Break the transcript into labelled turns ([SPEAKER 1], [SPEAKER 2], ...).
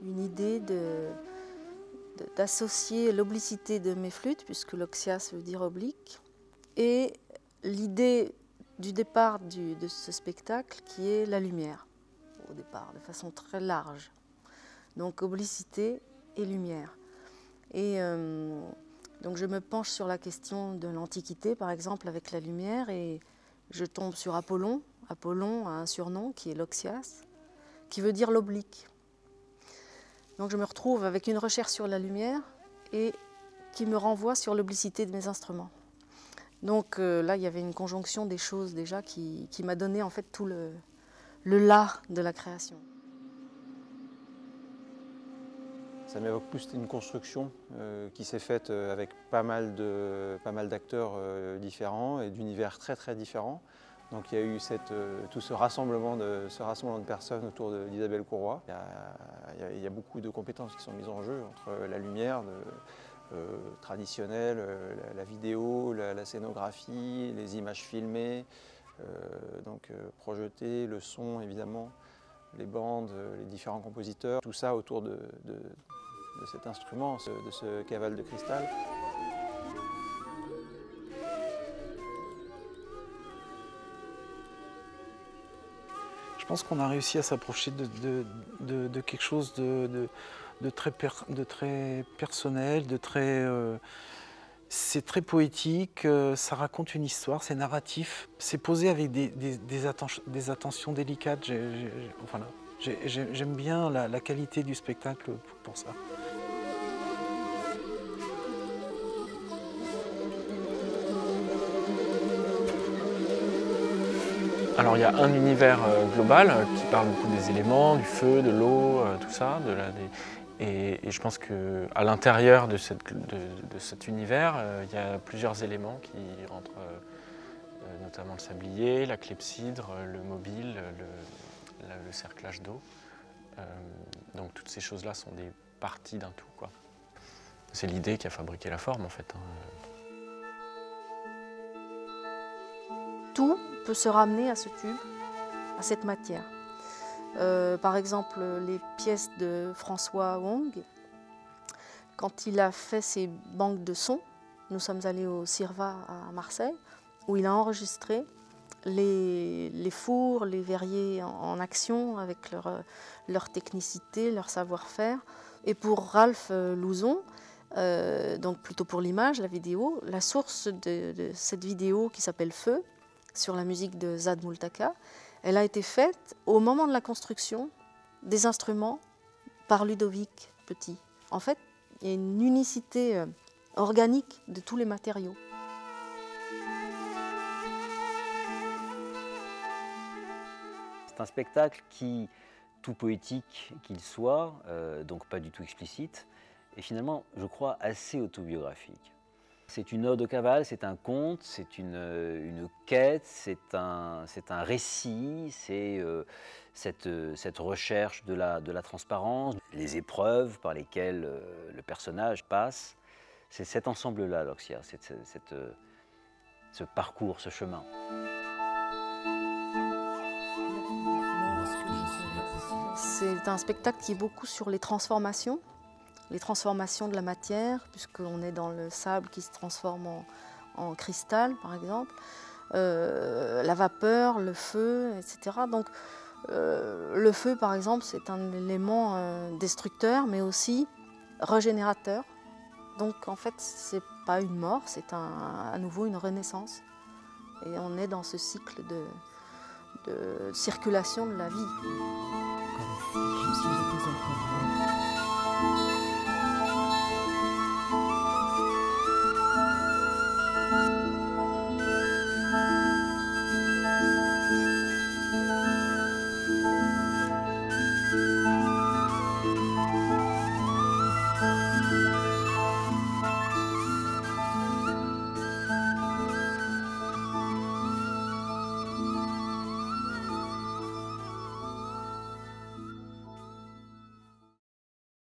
[SPEAKER 1] une idée d'associer l'oblicité de mes flûtes, puisque l'oxias veut dire oblique, et l'idée du départ de ce spectacle qui est la lumière, au départ, de façon très large. Donc oblicité et lumière. Et donc je me penche sur la question de l'Antiquité, par exemple, avec la lumière, et je tombe sur Apollon. Apollon a un surnom qui est l'oxias, qui veut dire l'oblique. Donc je me retrouve avec une recherche sur la lumière et qui me renvoie sur l'oblicité de mes instruments. Donc là, il y avait une conjonction des choses déjà qui m'a donné en fait tout le là de la création.
[SPEAKER 2] Ça m'évoque plus une construction qui s'est faite avec pas mal d'acteurs différents et d'univers très différents. Donc il y a eu tout ce rassemblement de personnes autour d'Isabelle Courroy. Il y a beaucoup de compétences qui sont mises en jeu entre la lumière traditionnelle, la vidéo, la scénographie, les images filmées, projetées, le son évidemment, les bandes, les différents compositeurs, tout ça autour de cet instrument, de ce cavale de cristal.
[SPEAKER 3] Je pense qu'on a réussi à s'approcher de quelque chose de très personnel, c'est très poétique, ça raconte une histoire, c'est narratif, c'est posé avec des attentions délicates. Voilà. J'aime bien la qualité du spectacle pour ça. Alors il y a un univers global qui parle beaucoup des éléments, du feu, de l'eau, tout ça. Et je pense qu'à l'intérieur de cet univers, il y a plusieurs éléments qui rentrent, notamment le sablier, la clepsydre, le mobile, le cerclage d'eau. Donc toutes ces choses-là sont des parties d'un tout, quoi. C'est l'idée qui a fabriqué la forme en fait.
[SPEAKER 1] Tout peut se ramener à ce tube, à cette matière. Par exemple, les pièces de François Wong, quand il a fait ses banques de sons, nous sommes allés au CIRVA à Marseille, où il a enregistré les fours, les verriers en action avec leur technicité, leur savoir-faire. Et pour Ralph Louzon, donc plutôt pour l'image, la vidéo, la source de cette vidéo qui s'appelle Feu, sur la musique de Zad Multaka, elle a été faite au moment de la construction des instruments par Ludovic Petit. En fait, il y a une unicité organique de tous les matériaux.
[SPEAKER 4] C'est un spectacle qui, tout poétique qu'il soit, donc pas du tout explicite, est finalement, je crois, assez autobiographique. C'est une ode au cavale, c'est un conte, c'est une quête, c'est un récit, c'est cette recherche de la transparence, les épreuves par lesquelles le personnage passe. C'est cet ensemble-là, l'Oxia, ce parcours, ce chemin.
[SPEAKER 1] C'est un spectacle qui est beaucoup sur les transformations de la matière, puisqu'on est dans le sable qui se transforme en cristal, par exemple, la vapeur, le feu, etc. Donc, le feu, par exemple, c'est un élément destructeur, mais aussi régénérateur. Donc, en fait, c'est pas une mort, c'est à nouveau une renaissance. Et on est dans ce cycle de circulation de la vie.
[SPEAKER 5] Comme si je me suis jeté encore.